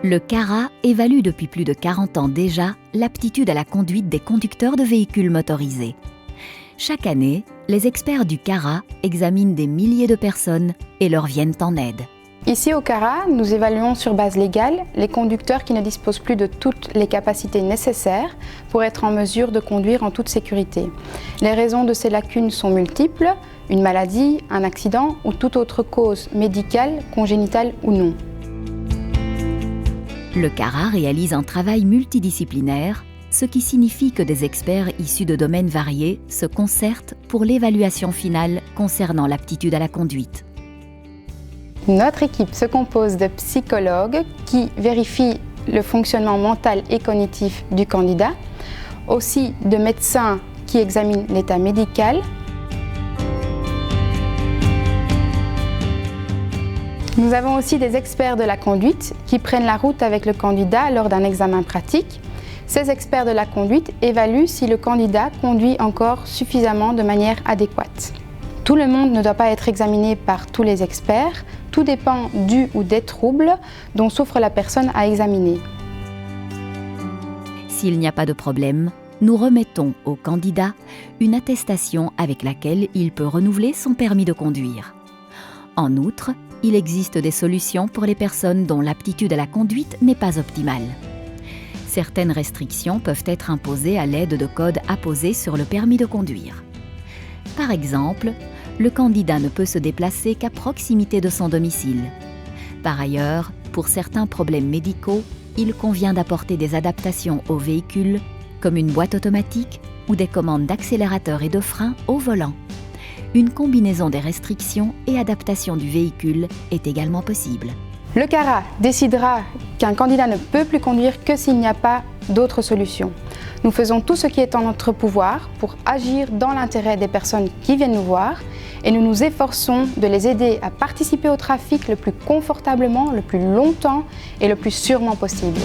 Le CARA évalue depuis plus de 40 ans déjà l'aptitude à la conduite des conducteurs de véhicules motorisés. Chaque année, les experts du CARA examinent des milliers de personnes et leur viennent en aide. Ici au CARA, nous évaluons sur base légale les conducteurs qui ne disposent plus de toutes les capacités nécessaires pour être en mesure de conduire en toute sécurité. Les raisons de ces lacunes sont multiples, une maladie, un accident ou toute autre cause médicale, congénitale ou non. Le CARA réalise un travail multidisciplinaire, ce qui signifie que des experts issus de domaines variés se concertent pour l'évaluation finale concernant l'aptitude à la conduite. Notre équipe se compose de psychologues qui vérifient le fonctionnement mental et cognitif du candidat, aussi de médecins qui examinent l'état médical. Nous avons aussi des experts de la conduite qui prennent la route avec le candidat lors d'un examen pratique. Ces experts de la conduite évaluent si le candidat conduit encore suffisamment de manière adéquate. Tout le monde ne doit pas être examiné par tous les experts. Tout dépend du ou des troubles dont souffre la personne à examiner. S'il n'y a pas de problème, nous remettons au candidat une attestation avec laquelle il peut renouveler son permis de conduire. En outre, il existe des solutions pour les personnes dont l'aptitude à la conduite n'est pas optimale. Certaines restrictions peuvent être imposées à l'aide de codes apposés sur le permis de conduire. Par exemple, le candidat ne peut se déplacer qu'à proximité de son domicile. Par ailleurs, pour certains problèmes médicaux, il convient d'apporter des adaptations au véhicule, comme une boîte automatique ou des commandes d'accélérateur et de frein au volant. Une combinaison des restrictions et adaptations du véhicule est également possible. Le CARA décidera qu'un candidat ne peut plus conduire que s'il n'y a pas d'autre solution. Nous faisons tout ce qui est en notre pouvoir pour agir dans l'intérêt des personnes qui viennent nous voir et nous nous efforçons de les aider à participer au trafic le plus confortablement, le plus longtemps et le plus sûrement possible.